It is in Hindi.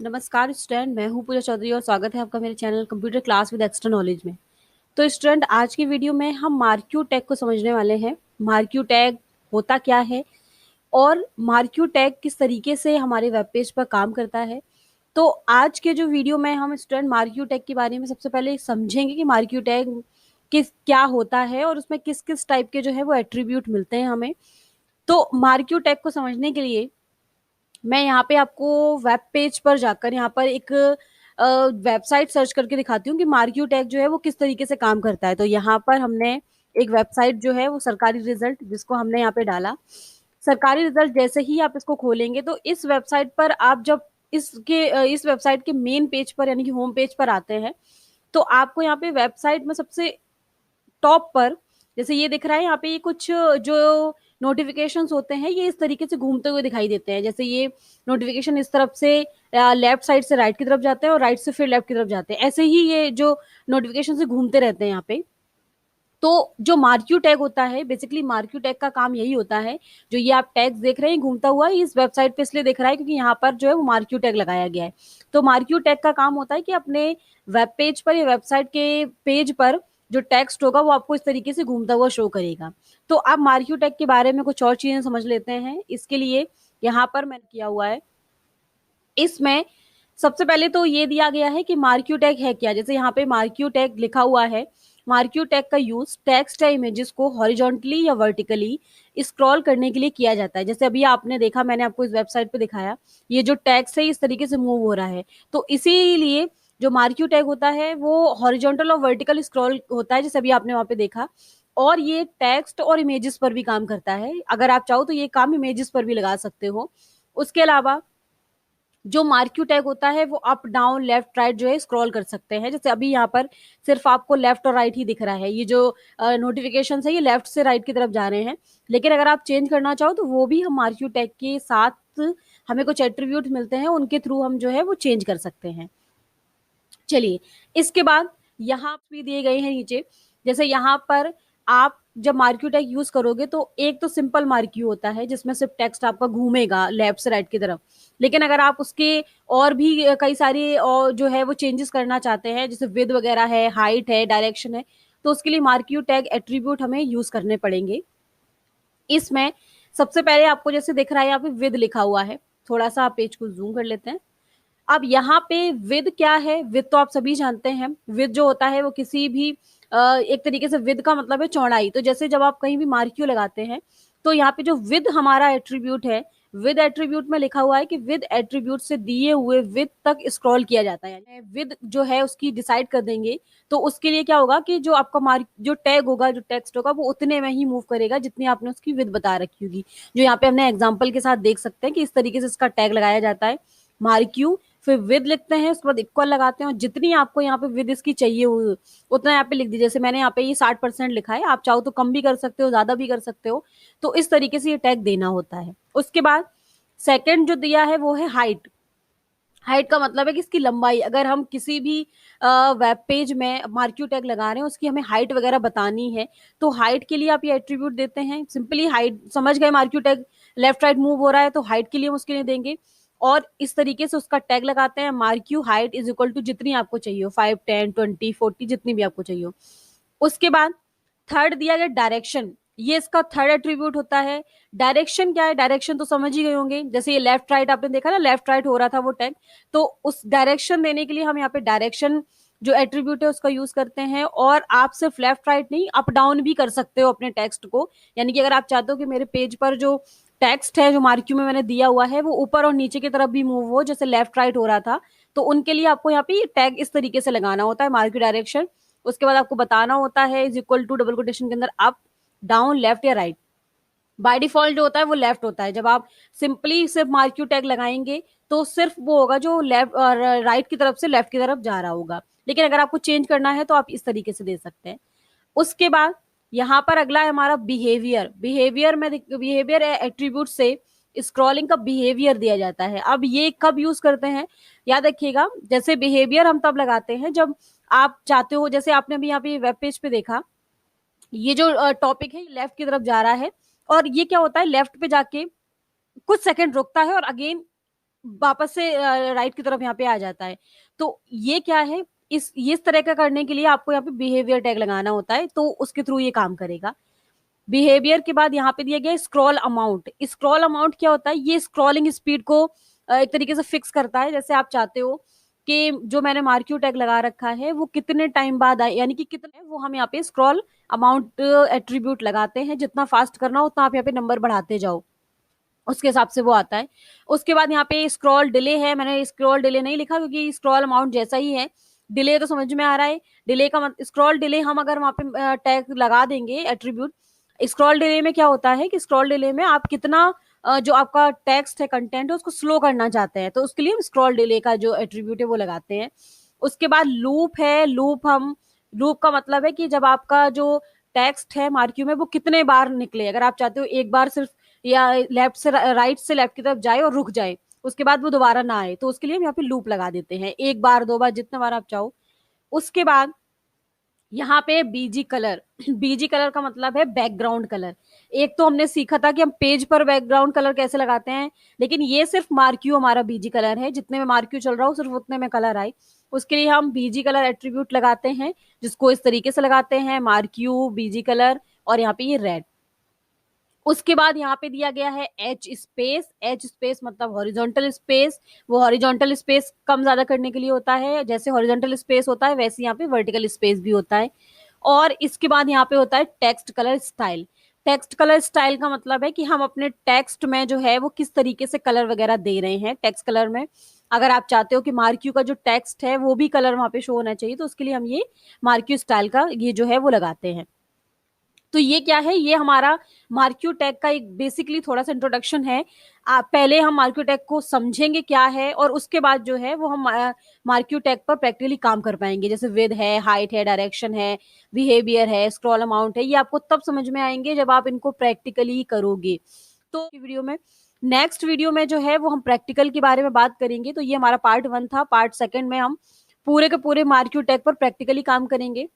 नमस्कार स्टूडेंट, मैं हूँ पूजा चौधरी और स्वागत है आपका मेरे channel computer class with extra knowledge में। तो स्टूडेंट, आज की वीडियो में हम मार्क्यू टैग को समझने वाले हैं। मार्क्यू टैग होता क्या है और मार्क्यू टैग किस तरीके से हमारे वेब पेज पर काम करता है। तो आज के जो वीडियो में हम स्टूडेंट मार्क्यू टैग के बारे में सबसे पहले समझेंगे कि मार्क्यू टैग किस क्या होता है और उसमें किस किस टाइप के जो है वो एट्रीब्यूट मिलते हैं हमें। तो मार्क्यू टैग को समझने के लिए मैं यहाँ पे आपको वेब पेज पर जाकर यहाँ पर एक वेबसाइट सर्च करके दिखाती हूँ कि मार्क्यू टैग जो है वो किस तरीके से काम करता है। तो यहाँ पर हमने एक वेबसाइट जो है वो सरकारी रिजल्ट जिसको हमने यहाँ पे डाला। सरकारी रिजल्ट जैसे ही आप इसको खोलेंगे तो इस वेबसाइट पर आप जब इस वेबसाइट के मेन पेज पर यानी कि होम पेज पर आते हैं तो आपको यहाँ पे वेबसाइट में सबसे टॉप पर जैसे ये दिख रहा है यहाँ पे ये कुछ जो नोटिफिकेशंस होते हैं ये इस तरीके से घूमते हुए दिखाई देते हैं। जैसे ये नोटिफिकेशन इस तरफ से लेफ्ट साइड से राइट की तरफ जाते हैं और राइट से फिर लेफ्ट की तरफ जाते हैं। ऐसे ही ये जो नोटिफिकेशन से घूमते रहते हैं यहाँ पे। तो जो मार्क्यू टैग होता है, बेसिकली मार्क्यू टैग का काम यही होता है। जो ये आप टैग देख रहे हैं घूमता हुआ इस वेबसाइट पे इसलिए दिख रहा है क्योंकि यहाँ पर जो है वो मार्क्यू टैग लगाया गया है। तो मार्क्यू टैग का काम होता है कि अपने वेब पेज पर या वेबसाइट के पेज पर जो टेक्स्ट होगा वो आपको इस तरीके से घूमता हुआ शो करेगा। तो अब मार्क्यू टैग के बारे में कुछ और चीजें समझ लेते हैं। इसके लिए यहाँ पर मैंने किया हुआ है, इसमें सबसे पहले तो ये दिया गया है कि मार्क्यू टैग है क्या। जैसे यहाँ पे मार्क्यू टैग लिखा हुआ है। मार्क्यू टैग का यूज टेक्स्ट या इमेजेस को हॉरिजॉन्टली या वर्टिकली स्क्रॉल करने के लिए किया जाता है। जैसे अभी आपने देखा, मैंने आपको इस वेबसाइट पे दिखाया, ये जो टेक्स्ट है इस तरीके से मूव हो रहा है। तो इसीलिए जो मार्क्यू टैग होता है वो हॉरिजॉन्टल और वर्टिकल स्क्रॉल होता है, जैसे अभी आपने वहां पे देखा। और ये टेक्स्ट और इमेजेस पर भी काम करता है। अगर आप चाहो तो ये काम इमेजेस पर भी लगा सकते हो। उसके अलावा जो मार्क्यू टैग होता है वो अप डाउन लेफ्ट राइट जो है स्क्रॉल कर सकते हैं। जैसे अभी यहाँ पर सिर्फ आपको लेफ्ट और राइट ही दिख रहा है। ये जो नोटिफिकेशन है ये लेफ्ट से राइट की तरफ जा रहे हैं। लेकिन अगर आप चेंज करना चाहो तो वो भी हम मार्क्यू टैग के साथ हमें कुछ एट्रीब्यूट मिलते हैं, उनके थ्रू हम जो है वो चेंज कर सकते हैं। चलिए, इसके बाद यहाँ भी दिए गए हैं नीचे। जैसे यहाँ पर आप जब मार्क्यू टैग यूज करोगे तो एक तो सिंपल मार्क्यू होता है जिसमें सिर्फ टेक्स्ट आपका घूमेगा लेफ्ट से राइट की तरफ। लेकिन अगर आप उसके और भी कई सारी और जो है वो चेंजेस करना चाहते हैं, जैसे विद वगैरह है, हाइट है, डायरेक्शन है, तो उसके लिए मार्क्यू टैग एट्रीब्यूट हमें यूज करने पड़ेंगे। इसमें सबसे पहले आपको जैसे दिख रहा है यहाँ पे विद लिखा हुआ है। थोड़ा सा आप पेज को जूम कर लेते हैं। अब यहाँ पे विद क्या है, विद तो आप सभी जानते हैं। विद जो होता है वो किसी भी एक तरीके से विद का मतलब है चौड़ाई। तो जैसे जब आप कहीं भी मार्क्यू लगाते हैं तो यहाँ पे जो विद हमारा एट्रीब्यूट है, विद एट्रीब्यूट में लिखा हुआ है कि विद एट्रीब्यूट से दिए हुए विद तक स्क्रॉल किया जाता है। यानी विद जो है उसकी डिसाइड कर देंगे तो उसके लिए क्या होगा कि जो आपका मार्क जो टैग होगा, जो टेक्स्ट होगा, वो उतने में ही मूव करेगा जितनी आपने उसकी विद बता रखी होगी। जो यहाँ पे हमने एग्जाम्पल के साथ देख सकते हैं कि इस तरीके से इसका टैग लगाया जाता है। मार्क्यू, फिर विद लिखते हैं, उसके बाद इक्वल लगाते हैं और जितनी आपको यहाँ पे विद इसकी चाहिए उतना यहाँ पे लिख दीजिए। जैसे मैंने यहाँ पे ये 60% लिखा है, आप चाहो तो कम भी कर सकते हो, ज्यादा भी कर सकते हो। तो इस तरीके से ये टैग देना होता है। उसके बाद सेकंड जो दिया है वो है हाइट। हाइट का मतलब है कि इसकी लंबाई। अगर हम किसी भी वेब पेज में मार्क्यू टैग लगा रहे हैं, उसकी हमें हाइट वगैरह बतानी है, तो हाइट के लिए आप ये एट्रीब्यूट देते हैं। सिंपली हाइट समझ गए, marquee tag left right move हो रहा है तो हाइट के लिए हम उसके लिए देंगे। और इस तरीके से उसका टैग लगाते हैं, marquee height is equal to जितनी आपको चाहिए हो, 5, 10, 20, 40, जितनी भी आपको चाहिए हो। उसके बाद थर्ड दिया गया डायरेक्शन। ये इसका थर्ड एट्रीब्यूट होता है। डायरेक्शन क्या है, डायरेक्शन तो समझ ही गए होंगे। जैसे ये लेफ्ट राइट आपने देखा ना, लेफ्ट राइट हो रहा था वो टैग, तो उस डायरेक्शन देने के लिए हम यहाँ पे डायरेक्शन जो एट्रीब्यूट है उसका यूज करते हैं। और आप सिर्फ लेफ्ट राइट नहीं, अप डाउन भी कर सकते हो अपने टेक्स्ट को। यानी कि अगर आप चाहते हो कि मेरे पेज पर जो टेक्स्ट है जो मार्क्यू में मैंने दिया हुआ है वो ऊपर और नीचे की तरफ भी मूव हो, जैसे लेफ्ट राइट हो रहा था, तो उनके लिए आपको यहाँ पे टैग इस तरीके से लगाना होता है, मार्क्यू डायरेक्शन। उसके बाद आपको बताना होता है is equal to double quotation के अंदर अप, डाउन, लेफ्ट या राइट। बाय डिफॉल्ट जो होता है वो लेफ्ट होता है। जब आप सिंपली सिर्फ मार्क्यू टैग लगाएंगे तो सिर्फ वो होगा जो लेफ्ट और राइट की तरफ से लेफ्ट की तरफ जा रहा होगा। लेकिन अगर आपको चेंज करना है तो आप इस तरीके से दे सकते हैं। उसके बाद यहाँ पर अगला है हमारा बिहेवियर। बिहेवियर एट्रीब्यूट से स्क्रॉलिंग का बिहेवियर दिया जाता है। अब ये कब यूज करते हैं, याद रखिएगा। जैसे बिहेवियर हम तब लगाते हैं जब आप चाहते हो, जैसे आपने अभी यहाँ पे वेब पेज पे देखा, ये जो टॉपिक है लेफ्ट की तरफ जा रहा है और ये क्या होता है, लेफ्ट पे जाके कुछ सेकंड रुकता है और अगेन वापस से राइट की तरफ यहाँ पे आ जाता है। तो ये क्या है, इस तरह का करने के लिए आपको यहाँ पे बिहेवियर टैग लगाना होता है, तो उसके थ्रू ये काम करेगा। बिहेवियर के बाद यहाँ पे दिया गया स्क्रॉल अमाउंट। स्क्रॉल अमाउंट क्या होता है, ये स्क्रॉलिंग स्पीड को एक तरीके से फिक्स करता है। जैसे आप चाहते हो कि जो मैंने मार्क्यू टैग लगा रखा है वो कितने टाइम बाद आए, यानी कि कितने, वो हम यहाँ पे स्क्रॉल अमाउंट एट्रीब्यूट लगाते हैं। जितना फास्ट करना हो उतना आप यहाँ पे नंबर बढ़ाते जाओ, उसके हिसाब से वो आता है। उसके बाद यहाँ पे स्क्रॉल डिले है, मैंने स्क्रॉल डिले नहीं लिखा क्योंकि स्क्रॉल अमाउंट जैसा ही है। डिले तो समझ में आ रहा है। डिले का स्क्रॉल डिले हम अगर वहां पे टैग लगा देंगे एट्रीब्यूट, स्क्रॉल डिले में क्या होता है कि स्क्रॉल डिले में आप कितना जो आपका टेक्स्ट है, कंटेंट है, उसको स्लो करना चाहते हैं, तो उसके लिए हम स्क्रॉल डिले का जो एट्रीब्यूट है वो लगाते हैं। उसके बाद लूप है। लूप का मतलब है कि जब आपका जो टेक्स्ट है मार्क्यू में वो कितने बार निकले। अगर आप चाहते हो एक बार सिर्फ, या लेफ्ट से राइट से लेफ्ट की तरफ जाए और रुक जाए, उसके बाद वो दोबारा ना आए, तो उसके लिए हम यहाँ पे लूप लगा देते हैं, एक बार, दो बार, जितने बार आप चाहो। उसके बाद यहाँ पे बीजी कलर। बीजी कलर का मतलब है बैकग्राउंड कलर। एक तो हमने सीखा था कि हम पेज पर बैकग्राउंड कलर कैसे लगाते हैं, लेकिन ये सिर्फ मार्क्यू हमारा बीजी कलर है, जितने में मार्क्यू चल रहा हो सिर्फ उतने में कलर आए, उसके लिए हम बीजी कलर एट्रीब्यूट लगाते हैं, जिसको इस तरीके से लगाते हैं, मार्क्यू बीजी कलर, और यहाँ पे ये रेड। उसके बाद यहाँ पे दिया गया है एच स्पेस। एच स्पेस मतलब हॉरिजॉन्टल स्पेस। वो हॉरिजॉन्टल स्पेस कम ज्यादा करने के लिए होता है, जैसे हॉरिजॉन्टल स्पेस होता है वैसे यहाँ पे वर्टिकल स्पेस भी होता है। और इसके बाद यहाँ पे होता है text colour style. Text colour style का मतलब है कि हम अपने टेक्स्ट में जो है वो किस तरीके से कलर वगैरह दे रहे हैं टेक्स्ट कलर में। अगर आप चाहते हो कि मार्क्यू का जो टेक्स्ट है वो भी कलर वहां पे शो होना चाहिए, तो उसके लिए हम ये मार्क्यू स्टाइल का ये जो है वो लगाते हैं। तो ये क्या है, ये हमारा मार्क्यू टैग का एक बेसिकली थोड़ा सा इंट्रोडक्शन है। पहले हम मार्क्यू टैग को समझेंगे क्या है, और उसके बाद जो है वो हम मार्क्यू टैग पर प्रैक्टिकली काम कर पाएंगे। जैसे विद है, हाइट है, डायरेक्शन है, बिहेवियर है, स्क्रॉल अमाउंट है, ये आपको तब समझ में आएंगे जब आप इनको प्रैक्टिकली करोगे। तो वीडियो में, नेक्स्ट वीडियो में जो है वो हम प्रैक्टिकल के बारे में बात करेंगे। तो ये हमारा पार्ट 1 था। पार्ट 2 में हम पूरे के पूरे मार्क्यू टैग पर प्रैक्टिकली काम करेंगे।